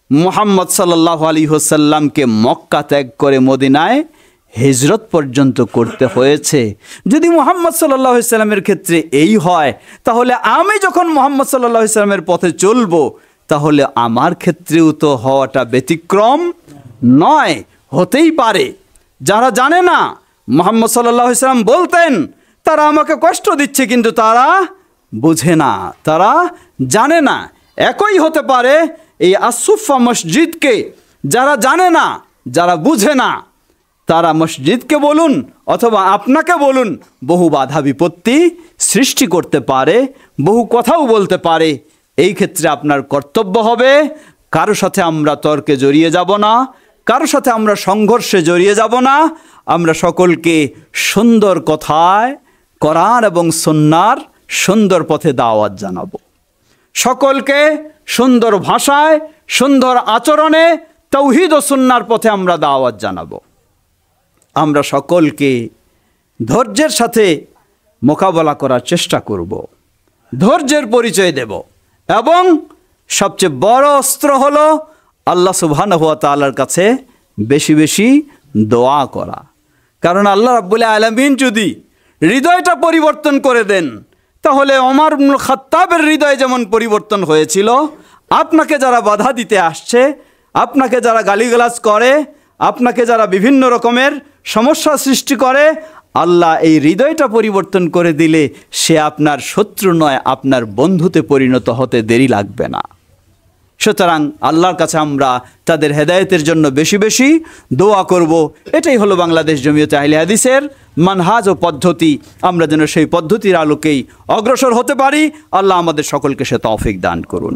মুহাম্মদ সাল্লাল্লাহু আলাইহি ওয়াসাল্লামকে মক্কা ত্যাগ করে মদিনায় হিজরত পর্যন্ত করতে হয়েছে। যদি মুহাম্মদ সাল্লাল্লাহু আলাইহি ওয়াসাল্লামের ক্ষেত্রে এই হয়, তাহলে আমি যখন মুহাম্মদ সাল্লাল্লাহু আলাইহি ওয়াসাল্লামের পথে চলবো, তাহলে আমার ক্ষেত্রেও তো হওয়াটা ব্যতিক্রম নয়, হতেই পারে। যারা জানে না মুহাম্মদ সাল্লাল্লাহু আলাইহি ওয়াসাল্লাম বলতেন, তারা আমাকে কষ্ট দিচ্ছে, কিন্তু তারা বুঝে না, তারা জানে না। একই হতে পারে এই আসুফা মসজিদকে যারা জানে না, যারা বুঝে না, তারা মসজিদকে বলুন অথবা আপনাকে বলুন, বহু বাধা বিপত্তি সৃষ্টি করতে পারে, বহু কথাও বলতে পারে। এই ক্ষেত্রে আপনার কর্তব্য হবে, কারো সাথে আমরা তর্কে জড়িয়ে যাব না, কারো সাথে আমরা সংঘর্ষে জড়িয়ে যাব না। আমরা সকলকে সুন্দর কথায়, কোরআন এবং সুন্নাহর সুন্দর পথে দাওয়াত জানাবো। সকলকে সুন্দর ভাষায়, সুন্দর আচরণে তাওহীদ ও সুন্নাহর পথে আমরা দাওয়াত জানাবো। আমরা সকলকে ধৈর্যের সাথে মোকাবেলা করার চেষ্টা করব, ধৈর্যের পরিচয় দেব, এবং সবচেয়ে বড় অস্ত্র হলো আল্লাহ সুবহানাহু ওয়া তাআলার কাছে বেশি বেশি দোয়া করা। কারণ আল্লাহ রাব্বুল আলামিন যদি হৃদয়টা পরিবর্তন করে দেন, তাহলে ওমর ইবনুল খাত্তাবের হৃদয় যেমন পরিবর্তন হয়েছিল, আপনাকে যারা বাধা দিতে আসছে, আপনাকে যারা গালিগালাজ করে, আপনাকে যারা বিভিন্ন রকমের সমস্যা সৃষ্টি করে, আল্লাহ এই হৃদয়টা পরিবর্তন করে দিলে সে আপনার শত্রু নয়, আপনার বন্ধুতে পরিণত হতে দেরি লাগবে না। সুতরাং আল্লাহর কাছে আমরা তাদের হেদায়েতের জন্য বেশি বেশি দোয়া করব। এটাই হলো বাংলাদেশ জমিয়তে আহলে হাদিসের মানহাজ ও পদ্ধতি। আমরা যেন সেই পদ্ধতির আলোকেই অগ্রসর হতে পারি। আল্লাহ আমাদের সকলকে সে তৌফিক দান করুন।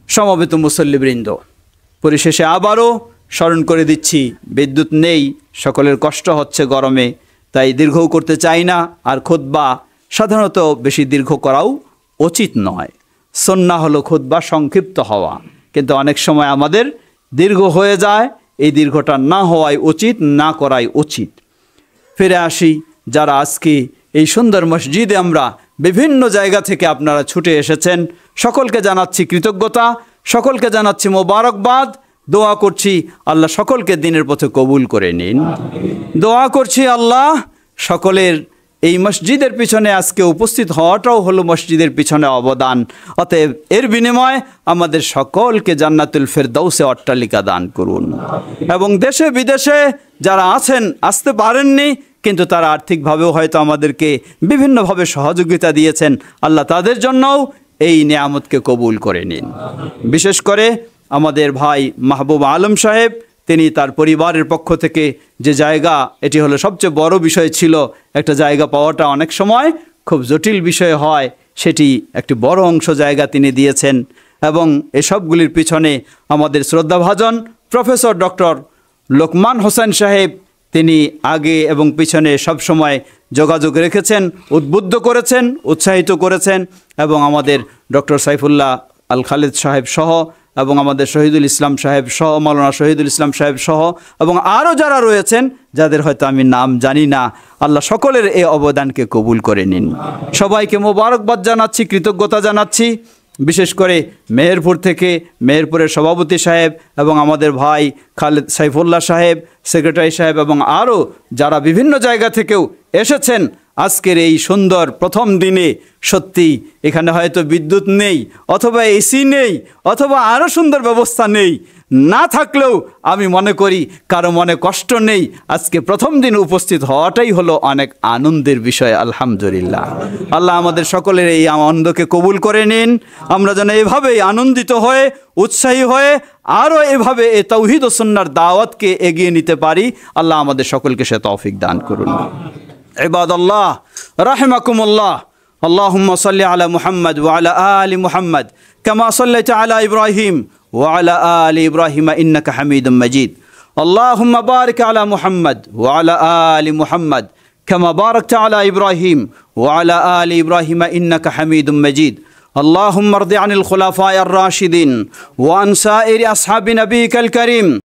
সমবেত মুসল্লিবৃন্দ, পরিশেষে আবারও স্মরণ করে দিচ্ছি, বিদ্যুৎ নেই, সকলের কষ্ট হচ্ছে গরমে, তাই দীর্ঘও করতে চাই না। আর খুতবা সাধারণত বেশি দীর্ঘ করাও উচিত নয়। সুন্নাহ হলো খুতবা সংক্ষিপ্ত হওয়া, কিন্তু অনেক সময় আমাদের দীর্ঘ হয়ে যায়। এই দীর্ঘটা না হওয়াই উচিত, না করাই উচিত। ফিরে আসি, যারা আজকে এই সুন্দর মসজিদে আমরা বিভিন্ন জায়গা থেকে আপনারা ছুটে এসেছেন, সকলকে জানাচ্ছি কৃতজ্ঞতা, সকলকে জানাচ্ছি মোবারকবাদ। দোয়া করছি আল্লাহ সকলকে দিনের পথে কবুল করে নিন। দোয়া করছি আল্লাহ সকলের এই মসজিদের পিছনে আজকে উপস্থিত হওয়াটাও হলো মসজিদের পিছনে অবদান। অতএব এর বিনিময়ে আমাদের সকলকে জান্নাতুল ফেরদাউসে অট্টালিকা দান করুন। এবং দেশে বিদেশে যারা আছেন, আসতে পারেননি, কিন্তু তারা আর্থিকভাবেও হয়তো আমাদেরকে বিভিন্নভাবে সহযোগিতা দিয়েছেন, আল্লাহ তাদের জন্যও এই নিয়ামতকে কবুল করে নিন। বিশেষ করে আমাদের ভাই মাহবুব আলম সাহেব, তিনি তার পরিবারের পক্ষ থেকে যে জায়গা, এটি হলো সবচেয়ে বড় বিষয় ছিল। একটা জায়গা পাওয়াটা অনেক সময় খুব জটিল বিষয় হয়, সেটি একটি বড় অংশ জায়গা তিনি দিয়েছেন। এবং এসবগুলির পিছনে আমাদের শ্রদ্ধাভাজন প্রফেসর ডক্টর লোকমান হোসেন সাহেব, তিনি আগে এবং পিছনে সব সময় যোগাযোগ রেখেছেন, উদ্বুদ্ধ করেছেন, উৎসাহিত করেছেন। এবং আমাদের ডক্টর সাইফুল্লাহ আল খালেদ সাহেব সহ, এবং আমাদের শহীদুল ইসলাম সাহেব সহ, মাওলানা শহীদুল ইসলাম সাহেব সহ, এবং আরও যারা রয়েছেন যাদের হয়তো আমি নাম জানি না, আল্লাহ সকলের এই অবদানকে কবুল করে নিন। সবাইকে মোবারকবাদ জানাচ্ছি, কৃতজ্ঞতা জানাচ্ছি। বিশেষ করে মেহেরপুর থেকে মেহেরপুরের সভাপতি সাহেব এবং আমাদের ভাই খালেদ সাইফুল্লাহ সাহেব, সেক্রেটারি সাহেব, এবং আরও যারা বিভিন্ন জায়গা থেকেও এসেছেন, আজকের এই সুন্দর প্রথম দিনে সত্যি এখানে হয়তো বিদ্যুৎ নেই, অথবা এসি নেই, অথবা আরও সুন্দর ব্যবস্থা নেই, না থাকলেও আমি মনে করি কারো মনে কষ্ট নেই। আজকে প্রথম দিন উপস্থিত হওয়াটাই হলো অনেক আনন্দের বিষয়। আলহামদুলিল্লাহ, আল্লাহ আমাদের সকলের এই আনন্দকে কবুল করে নিন। আমরা যেন এভাবেই আনন্দিত হয়ে, উৎসাহী হয়ে আরও এভাবে এ তাওহীদ ও সুন্নাহর দাওয়াতকে এগিয়ে নিতে পারি। আল্লাহ আমাদের সকলকে সে তৌফিক দান করুন। ইবাদাল্লাহ রাহিমাকুমুল্লাহ, আল্লাহুম্মা সাল্লি আলা মুহাম্মদ ওয়া আলা আলি মুহাম্মদ কামা সাল্লাইতা আলা ইব্রাহিম ওয়া আলা আলি ইব্রাহিম ইন্নাকা হামিদুম মাজিদ। আল্লাহুম্মা বারিক আলা মুহাম্মদ ওয়া আলা আলি মুহাম্মদ কামা বারাকতা আলা ইব্রাহিম ওয়া আলা আলি ইব্রাহিম ইন্নাকা হামিদুম মাজিদ। اللهم ارض عن الخلفاء الراشدين وعن سائر أصحاب نبيك الكريم